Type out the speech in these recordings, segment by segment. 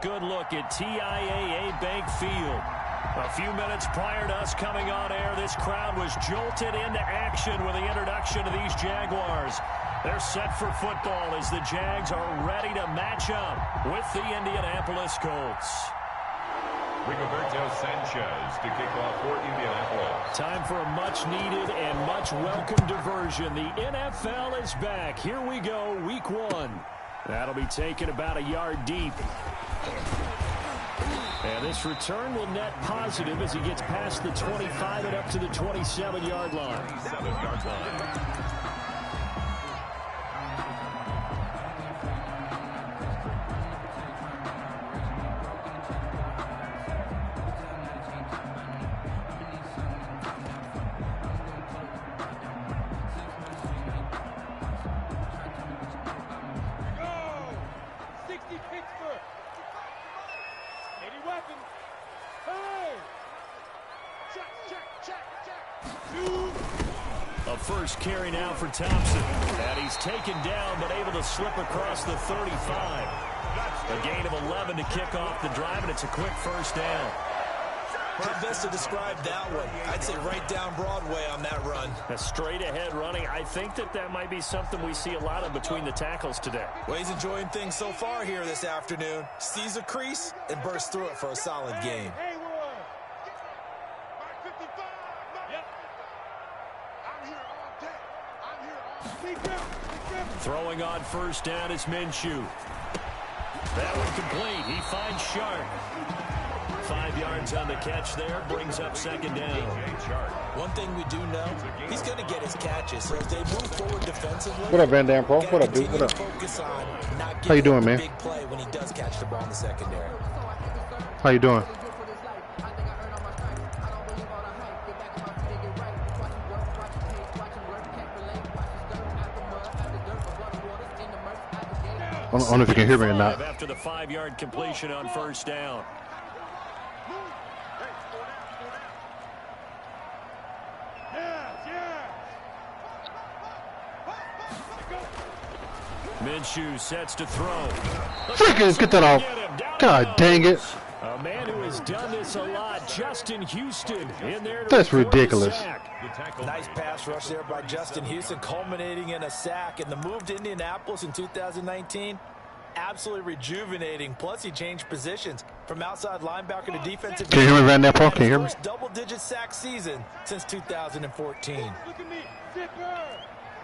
Good look at TIAA Bank Field. A few minutes prior to us coming on air, this crowd was jolted into action with the introduction of these Jaguars. They're set for football as the Jags are ready to match up with the Indianapolis Colts. Rigoberto Sanchez to kick off for Indianapolis. Time for a much-needed and much-welcome diversion. The NFL is back. Here we go, week 1. That'll be taken about a yard deep. And this return will net positive as he gets past the 25 and up to the 27-yard line. 27-yard line. A first carry now for Thompson. And he's taken down but able to slip across the 35. A gain of 11 to kick off the drive, and it's a quick first down. Hard best to describe that one. I'd say right down Broadway on that run. A straight-ahead running. I think that might be something we see a lot of between the tackles today. Well, he's enjoying things so far here this afternoon. Sees a crease and bursts through it for a solid game. Throwing on first down is Minshew. That one complete. He finds Sharp. 5 yards on the catch there. Brings up second down. One thing we do know, he's going to get his catches. So as they move forward defensively, what up, Van Dam Pro? What up, dude? What up? How you doing, man? Big play when he does catch the ball in the secondary. How you doing? I don't know if you can hear me or not. After the 5-yard completion on first down. Minshew sets to throw. Freaking get that off. God dang it. A man who has done this a lot, Justin Houston, in there. That's ridiculous. Nice pass rush there by Justin Houston, culminating in a sack. And the move to Indianapolis in 2019, absolutely rejuvenating. Plus, he changed positions from outside linebacker to defensive. Can you hear me, Van Dam Pro? Can you hear me? First double-digit sack season since 2014. Look at me. Zipper.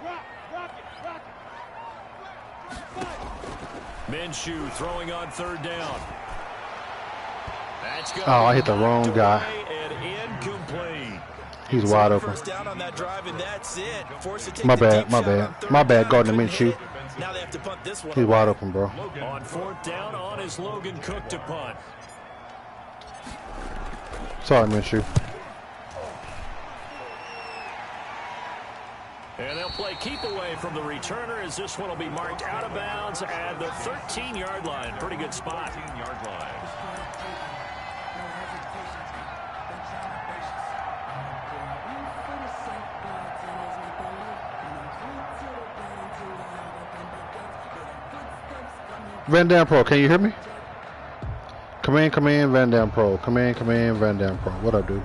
Rock it. Minshew throwing on third down. Oh, I hit the wrong guy. And incomplete. He's wide open. First down on that drive, and that's it. My bad. My bad, Gardner Minshew. Now they have to punt this one. He's wide open, bro. On fourth down, on is Logan Cook to punt. Sorry, Minshew. And they'll play keep away from the returner as this one will be marked out of bounds at the 13-yard line. Pretty good spot. 13-yard line. Van Dam Pro, can you hear me? Come in, Van Dam Pro. Come in, Van Dam Pro. What up, dude?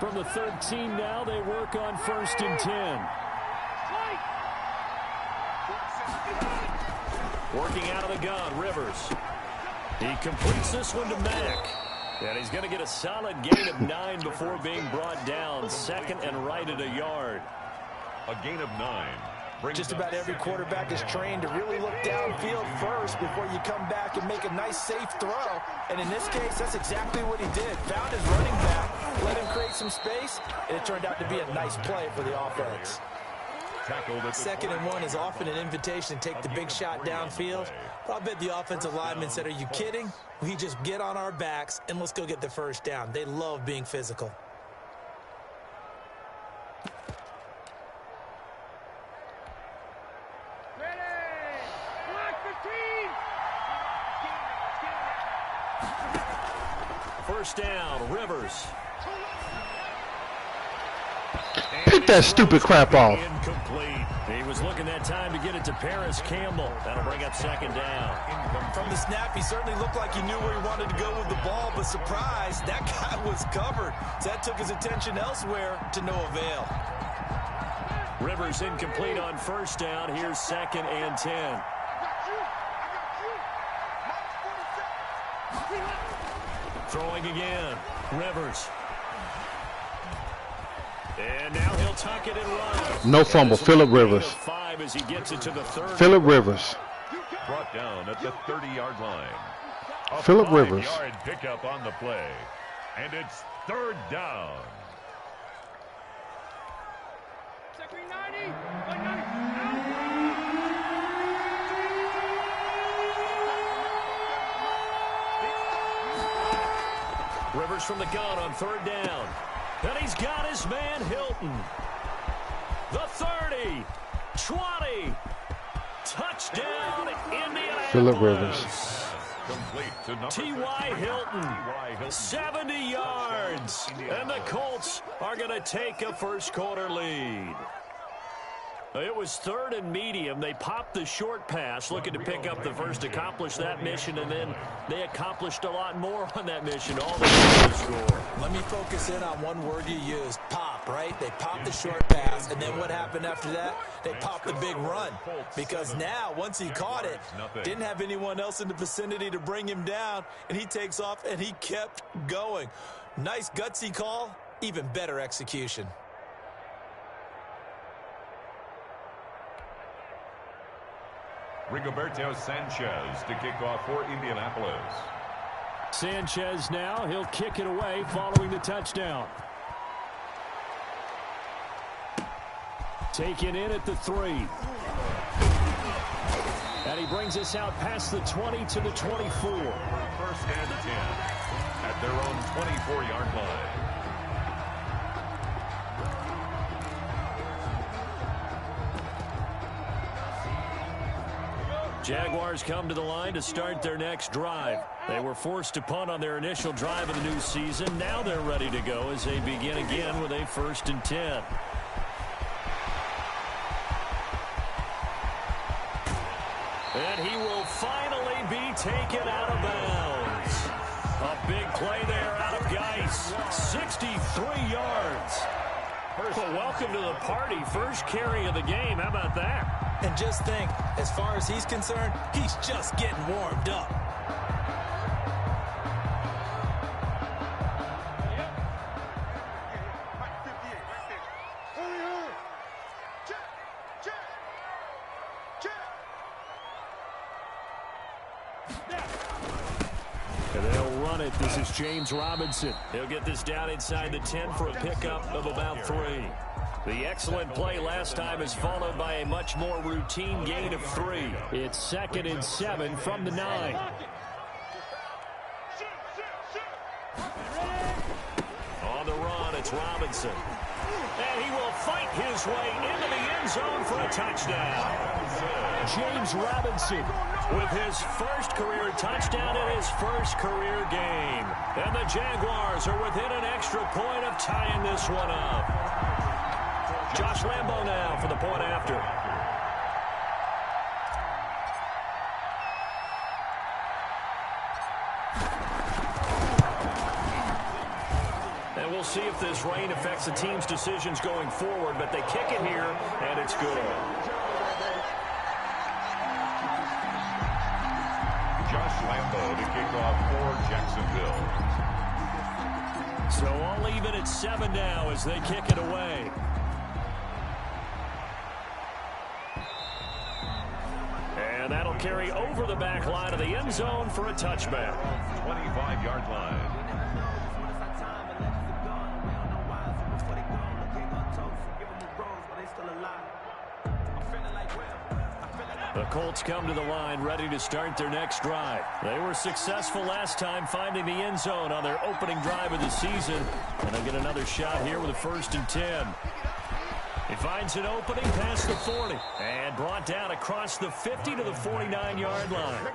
From the 13 now, they work on first and 10. Working out of the gun, Rivers. He completes this one to Mack. And he's going to get a solid gain of 9 before being brought down. Second and right at a yard. A gain of 9. Just about every quarterback is trained to really look downfield first before you come back and make a nice, safe throw. And in this case, that's exactly what he did. Found his running back, let him create some space, and it turned out to be a nice play for the offense. Second and 1 is often an invitation to take the big shot downfield. But I bet the offensive lineman said, are you kidding? We just get on our backs and let's go get the first down. They love being physical. First down, Rivers. Pick that stupid crap off. Incomplete. He was looking that time to get it to Paris Campbell. That'll bring up second down. From the snap, he certainly looked like he knew where he wanted to go with the ball, but surprise, that guy was covered. So that took his attention elsewhere to no avail. Rivers incomplete on first down. Here's 2nd and 10. Throwing again. Rivers. And now he'll tuck it and run. No fumble. Phillip Rivers. As he gets it to the 30. Phillip Rivers. Brought down at the 30-yard line. A Phillip Rivers. 5-yard pickup on the play. And it's 3rd down. Rivers from the gun on 3rd down. And he's got his man Hilton. The 30, 20, touchdown, Indianapolis. Phillip Rivers. T.Y. Hilton, 70 yards. And the Colts are going to take a first-quarter lead. It was 3rd and medium. They popped the short pass, looking to pick up the first, accomplish that mission, and then they accomplished a lot more on that mission. All they did was score. Let me focus in on one word you used, pop, right? They popped the short pass, and then what happened after that? They popped the big run. Because now, once he caught it, didn't have anyone else in the vicinity to bring him down, and he takes off, and he kept going. Nice gutsy call, even better execution. Rigoberto Sanchez to kick off for Indianapolis. Sanchez now, he'll kick it away following the touchdown. Taken in at the 3. And he brings us out past the 20 to the 24. 1st and 10 at their own 24-yard line. Jaguars come to the line to start their next drive. They were forced to punt on their initial drive of the new season. Now they're ready to go as they begin again with a 1st and 10. And he will finally be taken out of bounds. A big play there out of Geis. 63 yards. Well, welcome to the party. First carry of the game. How about that? And just think, as far as he's concerned, he's just getting warmed up. And they'll run it. This is James Robinson. He'll get this down inside the 10 for a pickup of about 3. The excellent play last time is followed by a much more routine gain of 3. It's 2nd and 7 from the 9. On the run, it's Robinson. And he will fight his way into the end zone for a touchdown. James Robinson with his first career touchdown in his first career game. And the Jaguars are within an extra point of tying this one up. Josh Lambo now for the point after. And we'll see if this rain affects the team's decisions going forward, but they kick it here, and it's good. Josh Lambo to kick off for Jacksonville. So all even at 7 now as they kick it away. And that'll carry over the back line of the end zone for a touchback. 25-yard line. The Colts come to the line ready to start their next drive. They were successful last time finding the end zone on their opening drive of the season. And they'll get another shot here with a 1st and 10. He finds an opening past the 40 and brought down across the 50 to the 49-yard line.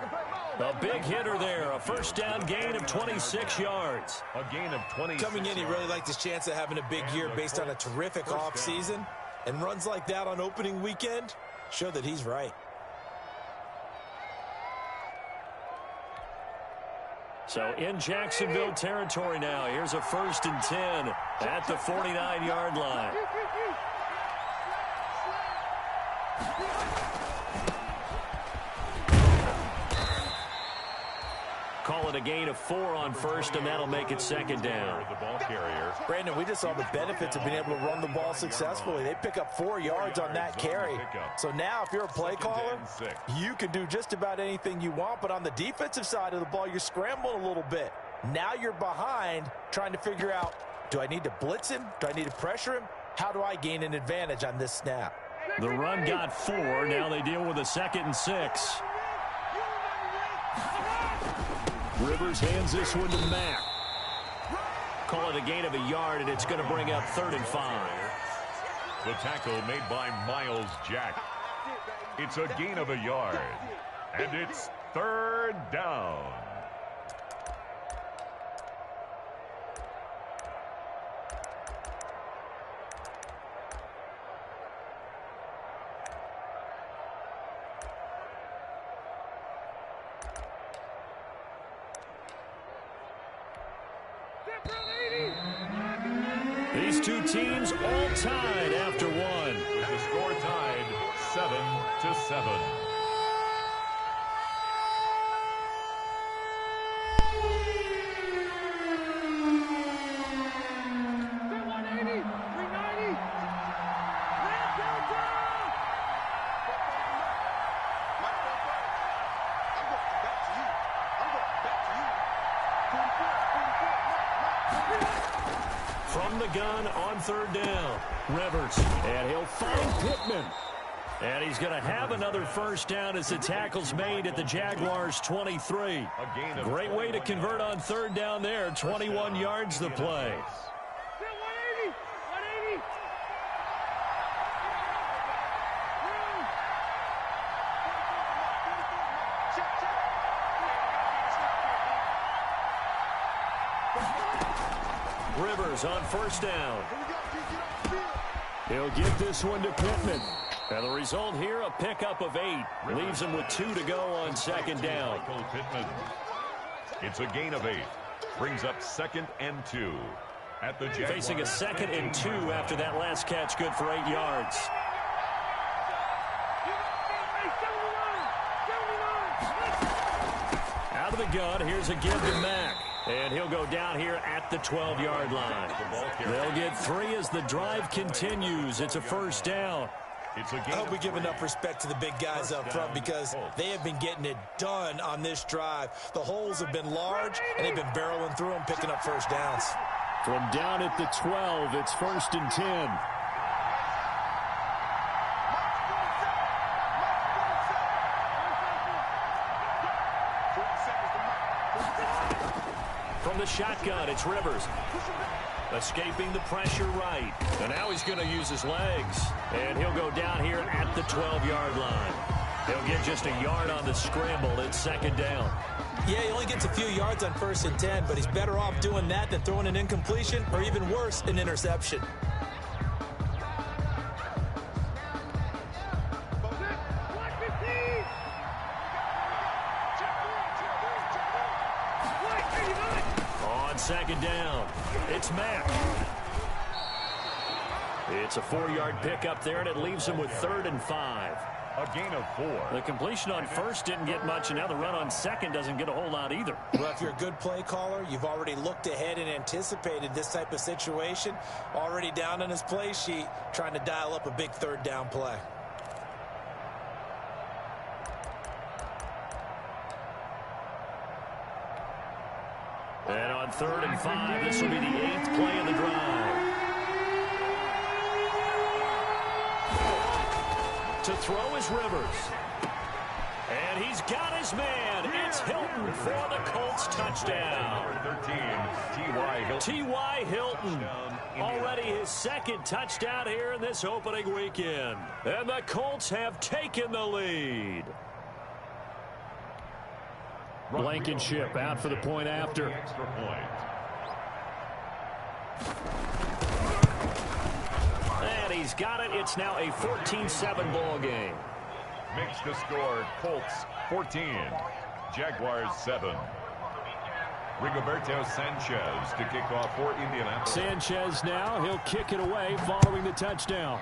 A big hitter there. A first down gain of 26 yards. A gain of 26. Coming in, he really liked his chance of having a big year based on a terrific offseason. And runs like that on opening weekend show that he's right. So in Jacksonville territory now. Here's a 1st and 10 at the 49-yard line. Call it a gain of 4 on first, and that'll make it 2nd down. The ball carrier. Brandon, we just saw the benefits of being able to run the ball successfully. They pick up 4 yards on that carry. So now if you're a play caller, you can do just about anything you want. But on the defensive side of the ball, you're scrambling a little bit. Now you're behind trying to figure out, do I need to blitz him? Do I need to pressure him? How do I gain an advantage on this snap? The run got 4. Now they deal with a 2nd and 6. Rivers hands this one to Mack. Call it a gain of a yard, and it's going to bring up 3rd and 5. The tackle made by Miles Jack. It's a gain of a yard. And it's 3rd down. These two teams all tied after one. With the score tied 7-7. From the gun on 3rd down, Rivers, and he'll find Pittman. And he's going to have another first down as the tackle's made at the Jaguars' 23. Great way to convert on 3rd down there, 21 yards the play. Rivers on 1st down. He'll get this one to Pittman. And the result here, a pickup of 8. Leaves him with 2 to go on 2nd down. Pittman. It's a gain of 8. Brings up 2nd and 2. At the Jaguars. Facing a 2nd and 2 after that last catch, good for 8 yards. Out of the gun, here's a give to Mack. And he'll go down here at the 12-yard line. They'll get 3 as the drive continues. It's a first down. I hope we give enough respect to the big guys up front because they have been getting it done on this drive. The holes have been large, and they've been barreling through them, picking up first downs. From down at the 12, it's 1st and 10. From the shotgun, it's Rivers. Escaping the pressure right. And now he's going to use his legs. And he'll go down here at the 12-yard line. He'll get just a yard on the scramble. It's 2nd down. Yeah, he only gets a few yards on 1st and 10, but he's better off doing that than throwing an incompletion or even worse, an interception. On 2nd down, it's Mack. It's a 4-yard pickup there, and it leaves him with 3rd and 5. A gain of 4. The completion on 1st didn't get much, and now the run on 2nd doesn't get a whole lot either. Well, if you're a good play caller, you've already looked ahead and anticipated this type of situation. Already down on his play sheet, trying to dial up a big 3rd down play. And on 3rd and 5, this will be the 8th play of the drive. To throw is Rivers. And he's got his man. It's Hilton for the Colts touchdown. Number 13, T.Y. Hilton. T.Y. Hilton. Already his 2nd touchdown here in this opening weekend. And the Colts have taken the lead. Blankenship out for the point after. Extra point. And he's got it. It's now a 14-7 ball game. Makes the score Colts 14, Jaguars 7. Rigoberto Sanchez to kick off for Indianapolis. Sanchez now, he'll kick it away following the touchdown.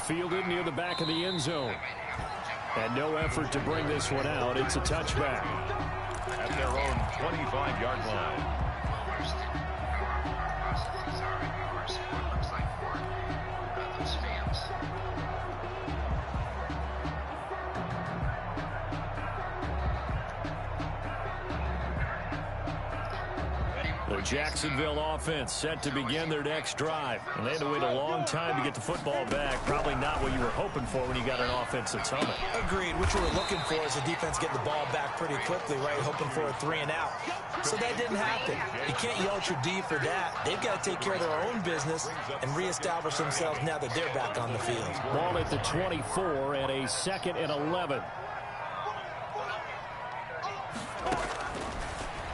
Fielded near the back of the end zone. And no effort to bring this one out. It's a touchback. At their own 25-yard line. The Jacksonville offense set to begin their next drive. And they had to wait a long time to get the football back. Probably not what you were hoping for when you got an offense that's humming. Agreed. What you were looking for is the defense getting the ball back pretty quickly, right? Hoping for a 3 and out. So that didn't happen. You can't yell at your D for that. They've got to take care of their own business and reestablish themselves now that they're back on the field. Ball at the 24 and a 2nd and 11.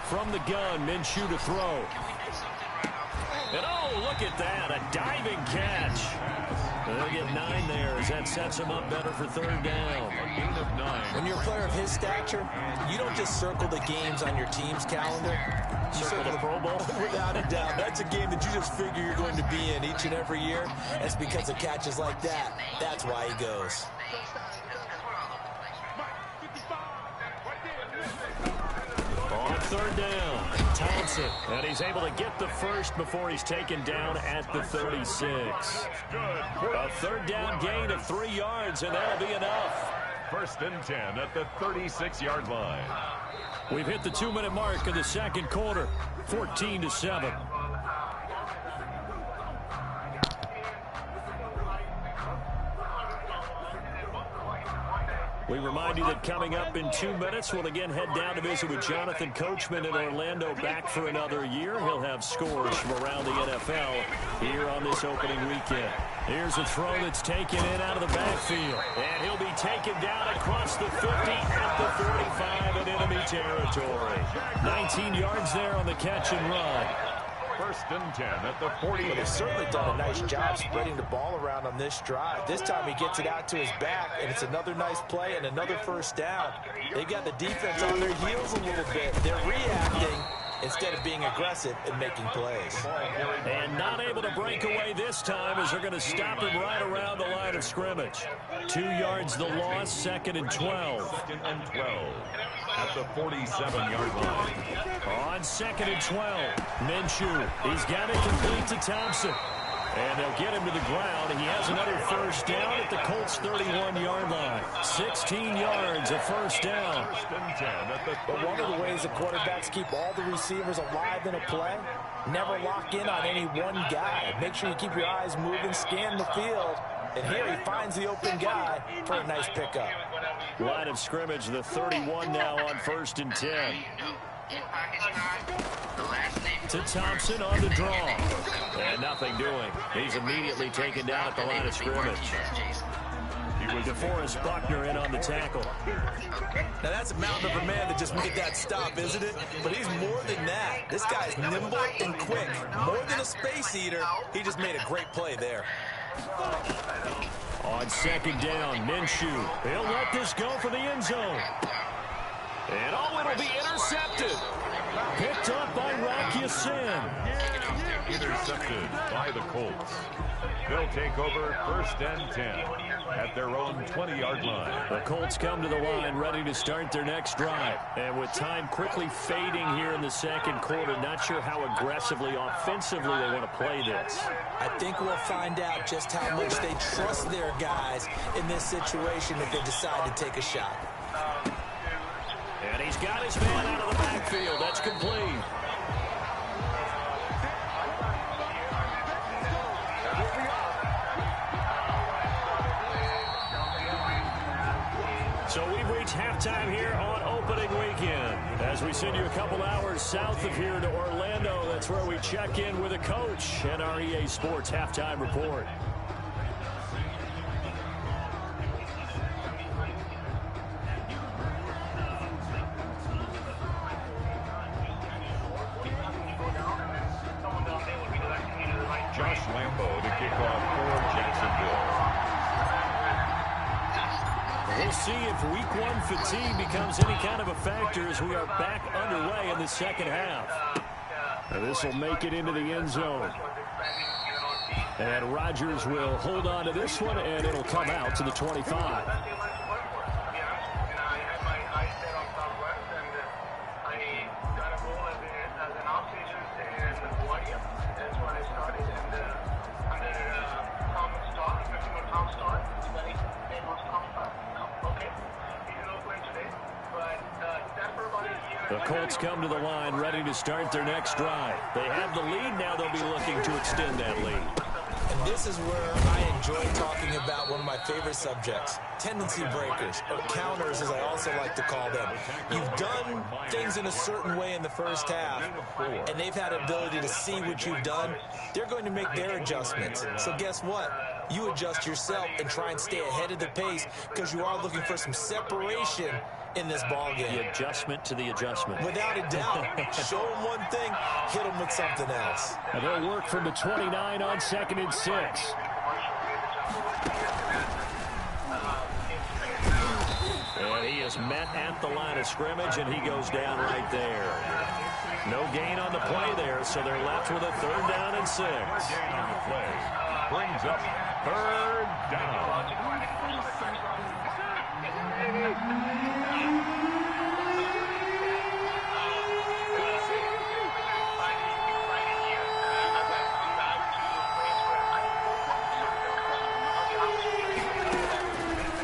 From the gun, Minshew to throw. And oh, look at that, a diving catch. They'll get 9 there as that sets him up better for 3rd down. A gain of 9. When you're a player of his stature, you don't just circle the games on your team's calendar. You circle the Pro Bowl. Without a doubt. That's a game that you just figure you're going to be in each and every year. It's because of catches like that. That's why he goes. On 3rd down, Thompson. And he's able to get the first before he's taken down at the 36. A 3rd down gain of 3 yards, and that'll be enough. 1st and 10 at the 36-yard line. We've hit the 2-minute mark of the 2nd quarter, 14-7. We remind you that coming up in 2 minutes, we'll again head down to visit with Jonathan Coachman in Orlando, back for another year. He'll have scores from around the NFL here on this opening weekend. Here's a throw that's taken in out of the backfield. And he'll be taken down across the 50 at the 45 in enemy territory. 19 yards there on the catch and run. 1st and 10 at the 40. They've certainly done a nice job spreading the ball around on this drive. This time he gets it out to his back, and it's another nice play and another 1st down. They've got the defense on their heels a little bit. They're reacting instead of being aggressive and making plays. And not able to break away this time as they're going to stop him right around the line of scrimmage. 2 yards the loss, 2nd and 12. 2nd and 12 at the 47-yard line. On 2nd and 12, Minshew. He's got it complete to Thompson. And they'll get him to the ground. He has another 1st down at the Colts' 31-yard line. 16 yards, a 1st down. 1st and 10 at the 30. But one of the ways the quarterbacks keep all the receivers alive in a play, never lock in on any one guy. Make sure you keep your eyes moving, scan the field. And here he finds the open guy for a nice pickup. Line of scrimmage, the 31 now on 1st and 10. To Thompson on the draw. And nothing doing. He's immediately taken down at the line of scrimmage. He was DeForest Buckner in on the tackle. Now that's a mountain of a man that just made that stop, isn't it? But he's more than that. This guy's nimble and quick. More than a space eater, he just made a great play there. On 2nd down, Minshew. He'll let this go for the end zone. And oh, it'll be intercepted. Picked up by Rocky Sin. Intercepted by the Colts. They'll take over 1st and 10 at their own 20-yard line. The Colts come to the line ready to start their next drive. And with time quickly fading here in the 2nd quarter, not sure how aggressively, offensively they want to play this. I think we'll find out just how much they trust their guys in this situation if they decide to take a shot. And he's got his man out of the backfield. That's complete. So we've reached halftime here on opening weekend. As we send you a couple hours south of here to Orlando, that's where we check in with a coach and our EA Sports halftime report. kickoff for Jacksonville. We'll see if week one fatigue becomes any kind of a factor as we are back underway in the second half. And this will make it into the end zone. And Rodgers will hold on to this one, and it'll come out to the 25. The Colts come to the line ready to start their next drive. They have the lead. Now they'll be looking to extend that lead. And this is where I enjoy talking about one of my favorite subjects, tendency breakers, or counters as I also like to call them. You've done things in a certain way in the first half, and they've had an ability to see what you've done. They're going to make their adjustments. So guess what? You adjust yourself and try and stay ahead of the pace because you are looking for some separation in this ball game. The adjustment to the adjustment. Without a doubt. Show them one thing, hit them with something else. And they'll work from the 29 on 2nd and 6. And he is met at the line of scrimmage, and he goes down right there. No gain on the play there, so they're left with a 3rd down and 6. Gain on the play brings up 3rd down.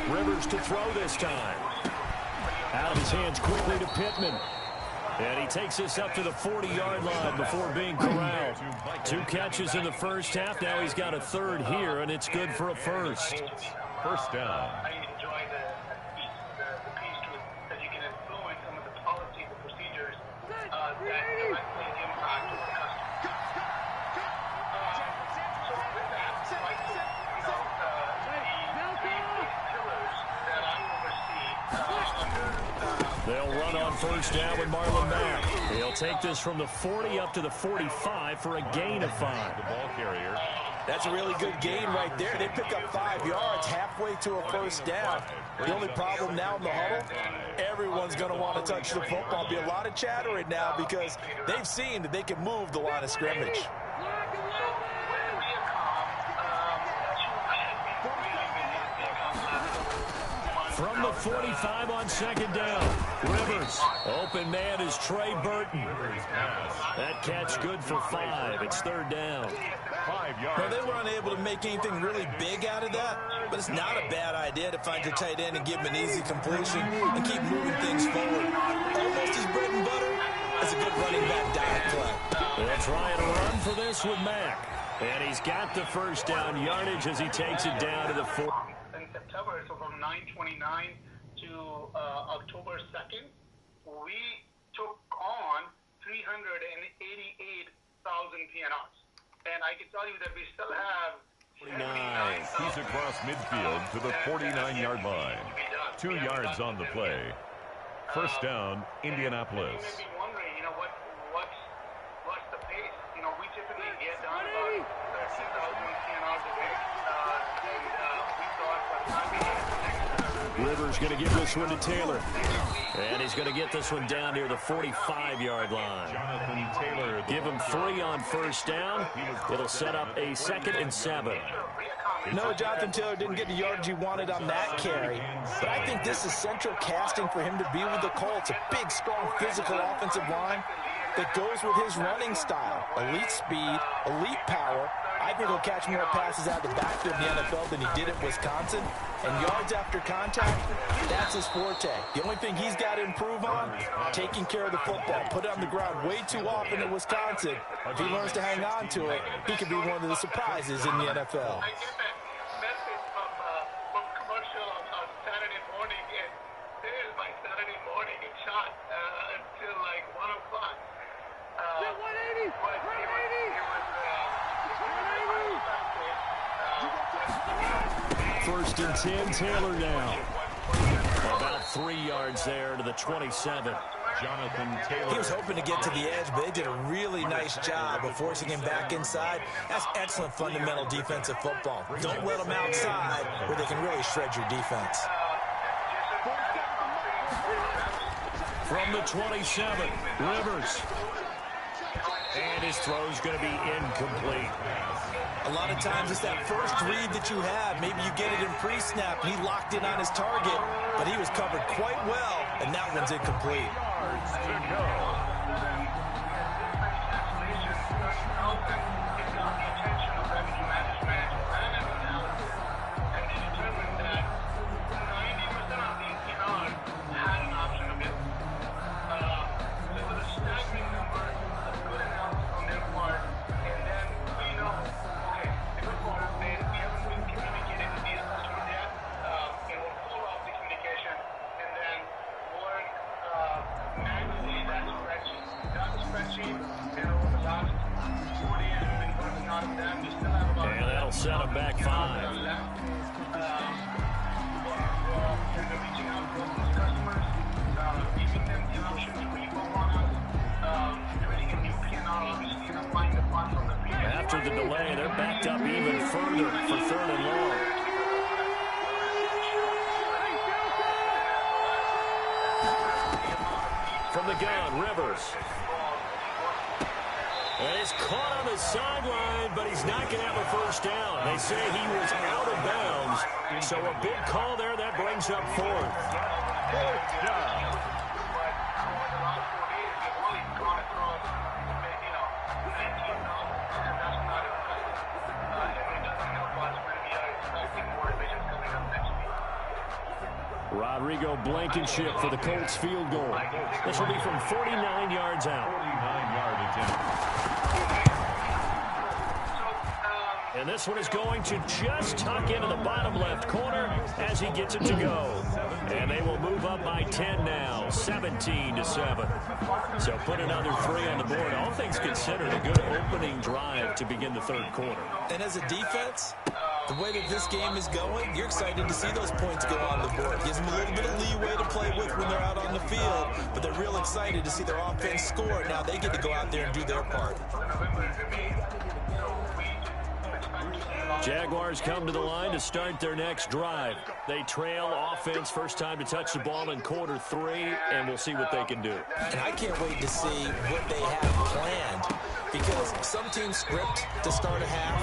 Rivers to throw this time. Out of his hands quickly to Pittman. And he takes this up to the 40-yard line before being corralled. 2 catches in the first half. Now he's got a 3rd here, and it's good for a 1st. 1st down. I enjoy the piece to it that you can influence some of the policies and procedures that directly impact the customer. So with that, like the pillars that I oversee They'll run on 1st down with Marlon Mack. He'll take this from the 40 up to the 45 for a gain of 5. The ball carrier. That's a really good gain right there. They pick up 5 yards halfway to a 1st down. The only problem now in the huddle, everyone's going to want to touch the football. Be a lot of chattering now because they've seen that they can move the line of scrimmage. From the 45 on 2nd down, Rivers. Open man is Trey Burton. That catch good for 5. It's 3rd down. 5 yards. Now, they were unable to make anything really big out of that, but it's not a bad idea to find your tight end and give him an easy completion and keep moving things forward. Almost his bread and butter is a good running back dive play. They'll try and run for this with Mack. And he's got the 1st down yardage as he takes it down to the 4. in September, so from 9/29 to October 2nd, we took on 388,000 PNRs. And I can tell you that we still have 79. He's across midfield to the 49-yard line. 2 yards on the play. 1st down, Indianapolis. You may be wondering, what's the pace? We typically get down about 13,000 PNRs a week. And we thought by the time we get to the next Rivers going to give this one to Taylor. And he's going to get this one down near the 45-yard line. Jonathan Taylor. Give him 3 on 1st down. It'll set up a 2nd and 7. No, Jonathan Taylor didn't get the yardage he wanted on that carry. But I think this is central casting for him to be with the Colts. A big, strong, physical offensive line that goes with his running style. Elite speed, elite power. I think he'll catch more passes out of the backfield in the NFL than he did at Wisconsin. And yards after contact, that's his forte. The only thing he's got to improve on, taking care of the football. Put it on the ground way too often at Wisconsin. If he learns to hang on to it, he could be one of the surprises in the NFL. I get that message from commercial on Saturday morning, and there's my Saturday morning. It shot until like 1 o'clock. 180! 1st and 10, Taylor now. About 3 yards there to the 27. Jonathan Taylor. He was hoping to get to the edge, but they did a really nice job of forcing him back inside. That's excellent fundamental defensive football. Don't let them outside where they can really shred your defense. From the 27, Rivers. And his throw's going to be incomplete. A lot of times it's that first read that you have. Maybe you get it in pre-snap, and he locked in on his target, but he was covered quite well, and that one's incomplete. And that'll set him back 5. After the delay, they're backed up even further for 3rd and long. From the gun, Rivers. And he's caught on the sideline, but he's not going to have a first down. They say he was out of bounds. So a big call there. That brings up 4th. 4th down. Rodrigo Blankenship for the Colts field goal. This will be from 49 yards out. 49-yard attempt. And this one is going to just tuck into the bottom left corner as he gets it to go. And they will move up by 10 now, 17-7. So put another 3 on the board. All things considered, a good opening drive to begin the 3rd quarter. And as a defense, the way that this game is going, you're excited to see those points go on the board. Gives them a little bit of leeway to play with when they're out on the field, but they're real excited to see their offense score. Now they get to go out there and do their part. Jaguars come to the line to start their next drive. They trail offense, first time to touch the ball in quarter 3, and we'll see what they can do. And I can't wait to see what they have planned, because some teams script to start a half.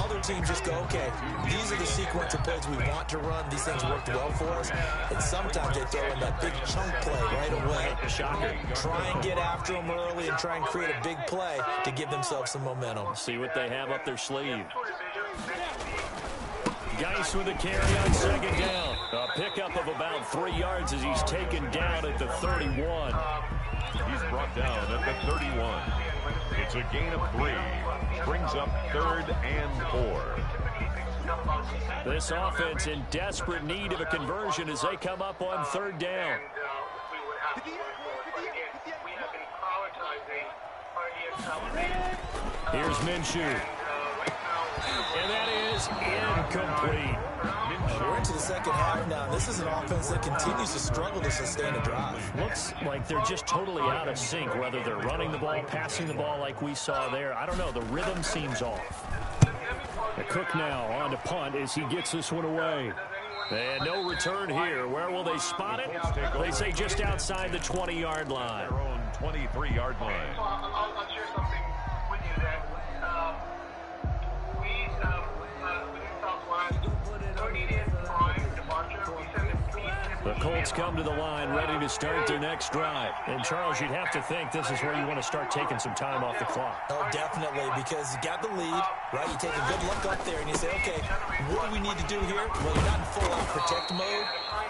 Other teams just go, okay, these are the sequence of plays we want to run. These things worked well for us. And sometimes they throw in that big chunk play right away. Shocker. Try and get after them early and try and create a big play to give themselves some momentum. See what they have up their sleeve. Geis with a carry on 2nd down. A pickup of about 3 yards as he's taken down at the 31. He's brought down at the 31. It's a gain of 3. Brings up 3rd and 4. This offense in desperate need of a conversion as they come up on 3rd down. Here's Minshew. And that is incomplete. We're into the 2nd half now. This is an offense that continues to struggle to sustain a drive. Looks like they're just totally out of sync, whether they're running the ball, passing the ball like we saw there. I don't know. The rhythm seems off. Cook now on to punt as he gets this one away. And no return here. Where will they spot it? They say just outside the 20-yard line. Their own 23-yard line. I'll share something with you then. We Southwest 30th prime departure. We send it. The Colts come to the line ready to start their next drive. And, Charles, you'd have to think this is where you want to start taking some time off the clock. Oh, definitely, because you got the lead, right? You take a good look up there and you say, okay, what do we need to do here? Well, you're not in full-out protect mode.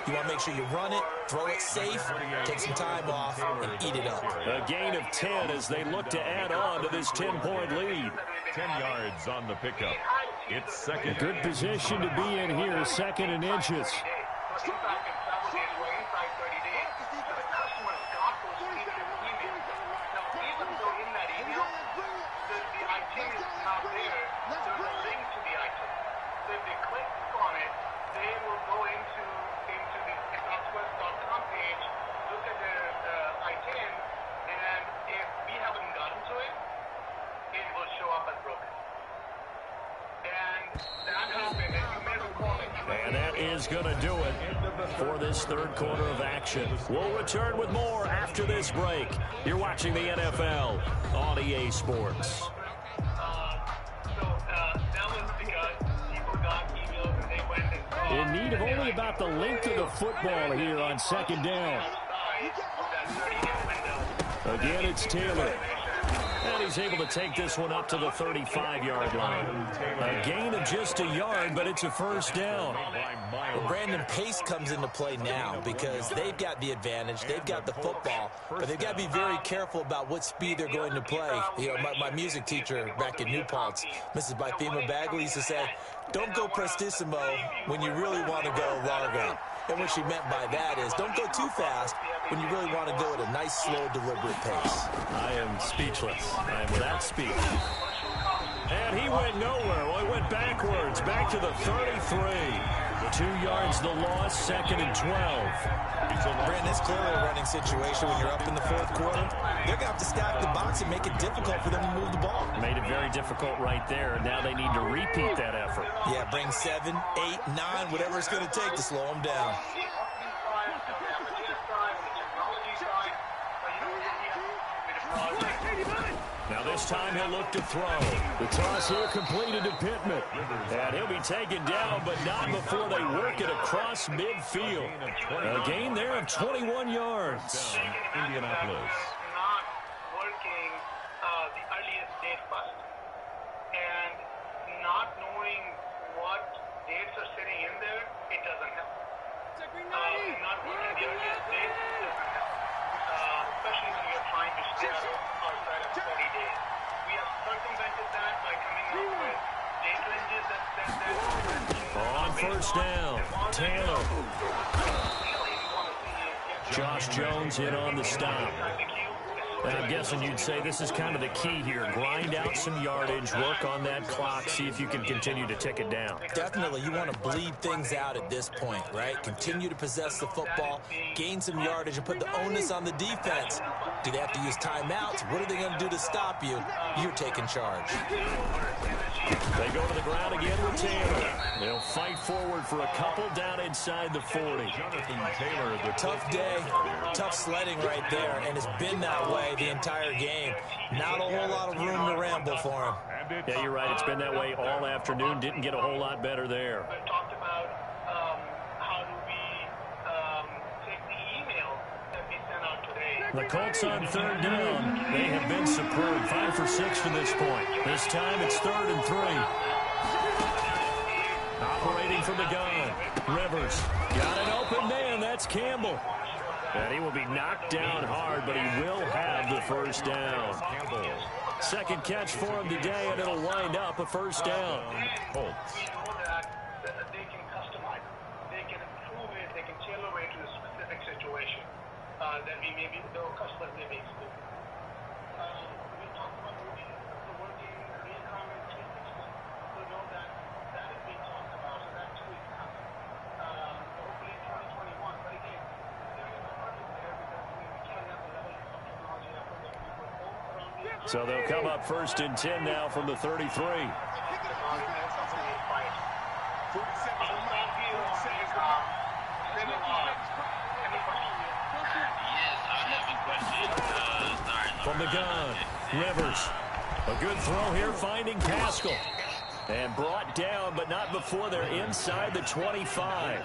You want to make sure you run it, throw it safe, take some time off, and eat it up. A gain of 10 as they look to add on to this 10-point lead. 10 yards on the pickup. It's 2nd. Good position to be in here, 2nd and inches. look at the I-10, and if we haven't gotten to it, it will show up as broken. And that happened, and you may recall it. And that is going to do it for this third quarter of action. We'll return with more after this break. You're watching the NFL on EA Sports. That was because people got emails and they went and saw. In need of only about the length of the football here on second down. Again, it's Taylor. And he's able to take this one up to the 35-yard line. A gain of just a yard, but it's a first down. Well, Brandon, pace comes into play now because they've got the advantage. They've got the football, but they've got to be very careful about what speed they're going to play. You know, my music teacher back in New Paltz, Mrs. Bythema Bagley, used to say, don't go prestissimo when you really want to go largo. And what she meant by that is don't go too fast when you really want to go at a nice, slow, deliberate pace. I am speechless. I am without speech. And he went nowhere. Well, he went backwards, back to the 33. 2 yards the loss, second and 12. Brandon, it's clearly a running situation when you're up in the fourth quarter. They're going to have to stack the box and make it difficult for them to move the ball. Made it very difficult right there. Now they need to repeat that effort. Yeah, bring 7, 8, 9, whatever it's going to take to slow them down. Now this time he'll look to throw. The toss here completed to Pittman. And he'll be taken down, but not before they work it across midfield. A gain there of 21 yards. Indianapolis. Not working the earliest date first. And not knowing what dates are sitting in there, it doesn't help. Not working the earliest dates doesn't help. Especially when you're trying to stay outside of 30 days. We have circumvented that by coming up with date ranges that said that. On first down, Taylor. Josh Jones in on the stop. I'm guessing you'd say this is kind of the key here. Grind out some yardage, work on that clock, see if you can continue to tick it down. Definitely, you want to bleed things out at this point, right? Continue to possess the football, gain some yardage, and put the onus on the defense. Do they have to use timeouts? What are they going to do to stop you? You're taking charge. They go to the ground again with Taylor. They'll fight forward for a couple down inside the 40. Jonathan Taylor, the Tough day, tough sledding right there, and it's been that way the entire game. Not a whole lot of room to ramble for him. Yeah, you're right. It's been that way all afternoon. Didn't get a whole lot better there. We talked about how do we take the email that we sent out today. The Colts on third down. They have been superb. 5 for 6 to this point. This time it's 3rd and 3. Operating from the gun. Rivers got an open man. That's Campbell. And he will be knocked down hard, but he will have the first down. Second catch for him today, and it'll wind up a first down. Colts. We know that they can customize it. They can improve it. They can tailor it to the specific situation that we may be, the customers may be experiencing. We talked about the working re-economy 360. We know that that is being talked about, so that too is coming. Hopefully in 2021. But again, there is no hurdle there because we can't have the level of technology effort that we put both around the So they'll come up 1st and 10 now from the 33. From the gun, Rivers. A good throw here, finding Pascal. And brought down, but not before they're inside the 25.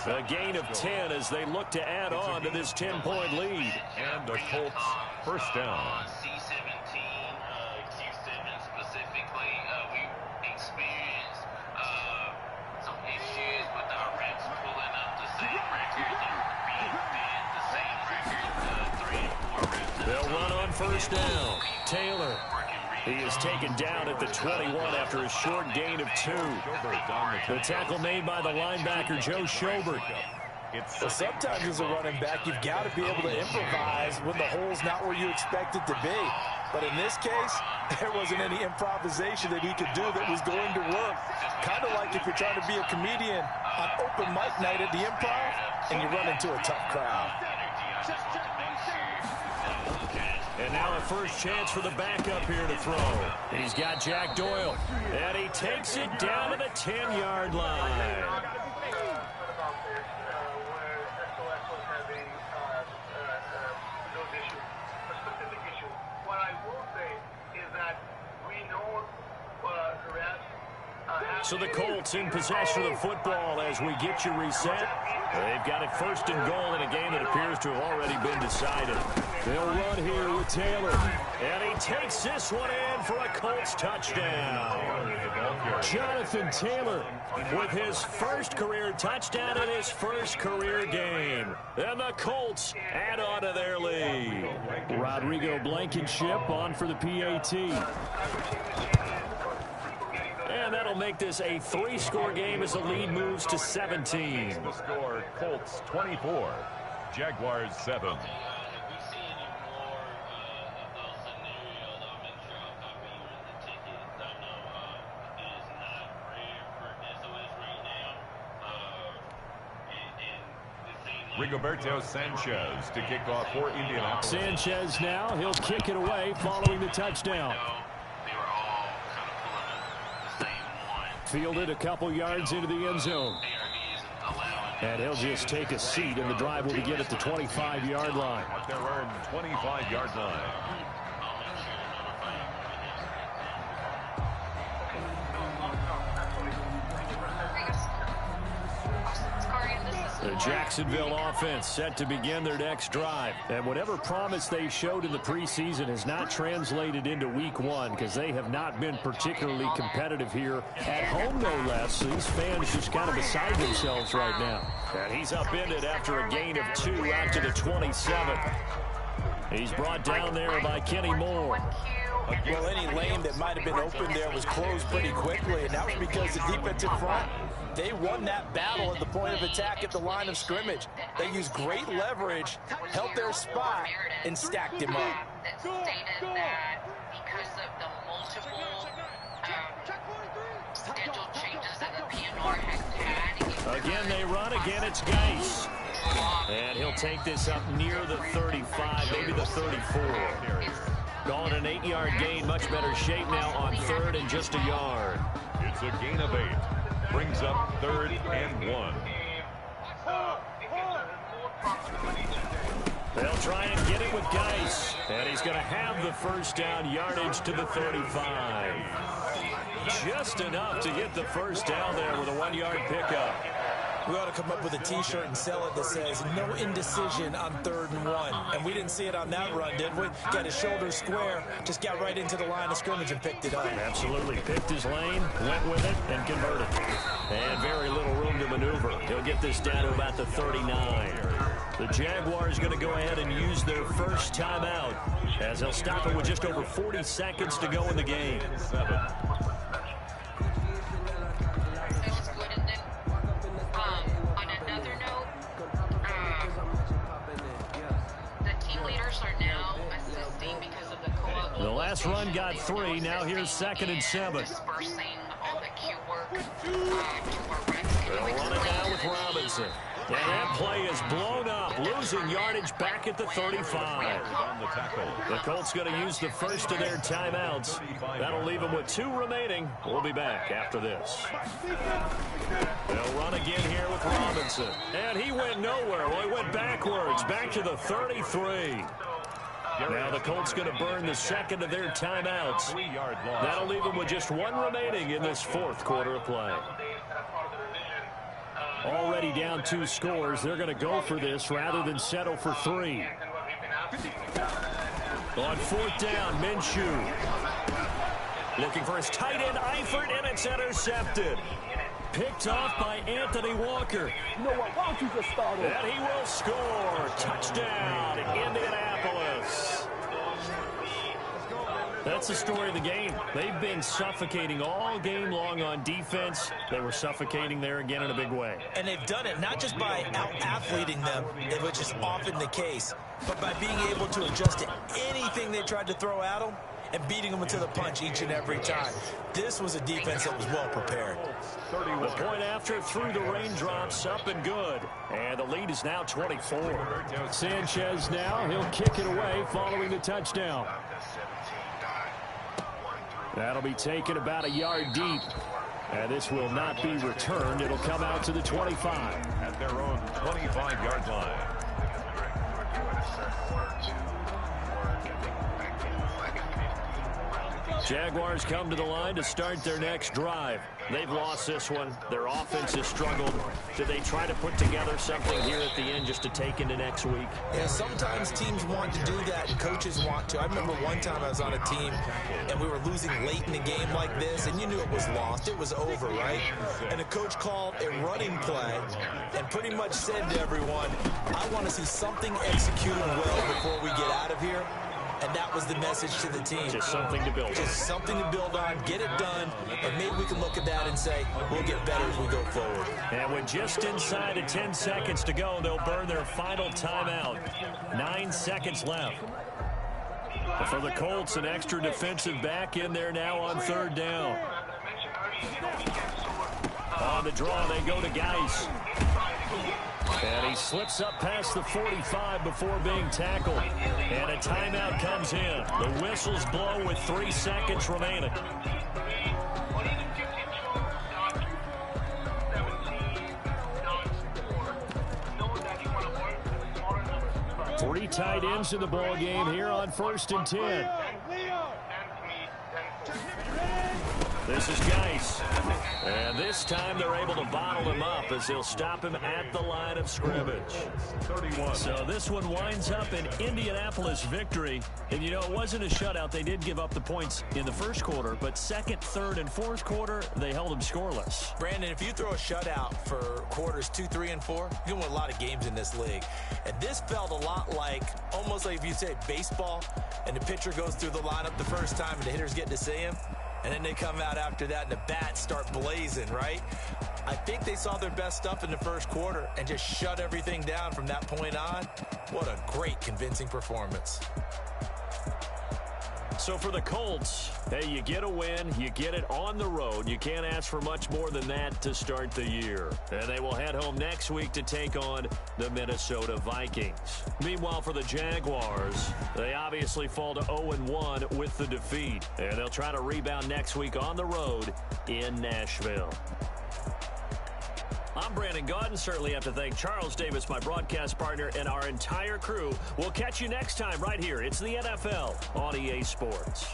A gain of 10 as they look to add on to this 10-point lead. And the Colts first down. C17, Q7 specifically, we experienced some issues with our reps pulling up the same records or being fed the same records 3 and 4 reps. They'll run on first down. Taylor. He is taken down at the 21 after a short gain of 2. The tackle made by the linebacker, Joe Schobert. Well, sometimes as a running back, you've got to be able to improvise when the hole's not where you expect it to be. But in this case, there wasn't any improvisation that he could do that was going to work. Kind of like if you're trying to be a comedian on open mic night at the Improv and you run into a tough crowd. And now a first chance for the backup here to throw. He's got Jack Doyle. And he takes it down to the 10-yard line. So the Colts in possession of the football as we get you reset. They've got it first and goal in a game that appears to have already been decided. They'll run here with Taylor. And he takes this one in for a Colts touchdown. Jonathan Taylor with his first career touchdown in his first career game. And the Colts add on to their lead. Rodrigo Blankenship on for the PAT. And that'll make this a 3-score game as the lead moves to 17. The score, Colts 24, Jaguars 7. Rigoberto Sanchez to kick off for Indianapolis. Sanchez now, he'll kick it away following the touchdown. Fielded a couple yards into the end zone. And he'll just take a seat, and the drive will begin at the 25-yard line. At their own 25-yard line. The Jacksonville offense set to begin their next drive. And whatever promise they showed in the preseason has not translated into week one because they have not been particularly competitive here at home, no less. These fans just kind of beside themselves right now. And he's upended after a gain of 2 out to the 27. He's brought down there by Kenny Moore. Well, any lane that might have been open there was closed pretty quickly, and that was because the defensive front, they won that battle at the point of attack at the line of scrimmage. They used great leverage, held their spot, and stacked him up. That stated that because of the multiple schedule changes that the PNR has had. Again, they run. Again, it's Geis. And he'll take this up near the 35, maybe the 34. Going an 8-yard gain, much better shape now on 3rd and just a yard. It's a gain of 8. Brings up 3rd and 1. They'll try and get it with Geis. And he's going to have the first down, yardage to the 35. Just enough to get the first down there with a 1-yard pickup. We ought to come up with a T-shirt and sell it that says, no indecision on 3rd and 1. And we didn't see it on that run, did we? Got his shoulders square, just got right into the line of scrimmage and picked it up. Absolutely. Picked his lane, went with it, and converted. And very little room to maneuver. He'll get this down to about the 39. The Jaguars going to go ahead and use their first timeout as they'll stop it with just over 40 seconds to go in the game. 7. The last run got 3. Now here's 2nd and 7. They'll run it now with Robinson. And that play is blown up, losing yardage back at the 35. The Colts going to use the first of their timeouts. That'll leave them with 2 remaining. We'll be back after this. They'll run again here with Robinson. And he went nowhere. Well, he went backwards, back to the 33. Now the Colts going to burn the second of their timeouts. That'll leave them with just 1 remaining in this 4th quarter of play. Already down 2 scores. They're going to go for this rather than settle for 3. On 4th down, Minshew. Looking for his tight end, Eifert, and it's intercepted. Picked off by Anthony Walker. You know what? Why don't you just start over? And he will score. Touchdown, Indianapolis. That's the story of the game. They've been suffocating all game long on defense. They were suffocating there again in a big way. And they've done it not just by out-athleting them, which is often the case, but by being able to adjust to anything they tried to throw at them and beating them to the punch each and every time. This was a defense that was well prepared. The point after through the raindrops, up and good. And the lead is now 24. Sanchez now, he'll kick it away following the touchdown. That'll be taken about a yard deep. And this will not be returned. It'll come out to the 25. At their own 25-yard line. Jaguars come to the line to start their next drive. They've lost this one. Their offense has struggled. Do they try to put together something here at the end just to take into next week? Yeah, sometimes teams want to do that and coaches want to. I remember one time I was on a team and we were losing late in the game like this, and you knew it was lost. It was over, right? And the coach called a running play and pretty much said to everyone, I want to see something executed well before we get out of here. And that was the message to the team. Just something to build on. Just something to build on, get it done, and maybe we can look at that and say, we'll get better as we go forward. And with just inside of 10 seconds to go, they'll burn their final timeout. 9 seconds left. For the Colts, an extra defensive back in there now on third down. On the draw, they go to Geis. And he slips up past the 45 before being tackled. And a timeout comes in. The whistles blow with 3 seconds remaining. 3 tight ends in the ball game here on 1st and 10. This is Geis. And this time they're able to bottle him up as they'll stop him at the line of scrimmage. 31. So this one winds up an Indianapolis victory. And, you know, it wasn't a shutout. They did give up the points in the first quarter. But second, third, and fourth quarter, they held them scoreless. Brandon, if you throw a shutout for quarters 2, 3, and 4, you can win a lot of games in this league. And this felt a lot like, almost like if you say baseball, and the pitcher goes through the lineup the first time and the hitter's getting to see him. And then they come out after that and the bats start blazing, right? I think they saw their best stuff in the first quarter and just shut everything down from that point on. What a great, convincing performance. So for the Colts, hey, you get a win, you get it on the road. You can't ask for much more than that to start the year. And they will head home next week to take on the Minnesota Vikings. Meanwhile, for the Jaguars, they obviously fall to 0-1 with the defeat. And they'll try to rebound next week on the road in Nashville. I'm Brandon Gaudin. Certainly have to thank Charles Davis, my broadcast partner, and our entire crew. We'll catch you next time right here. It's the NFL on EA Sports.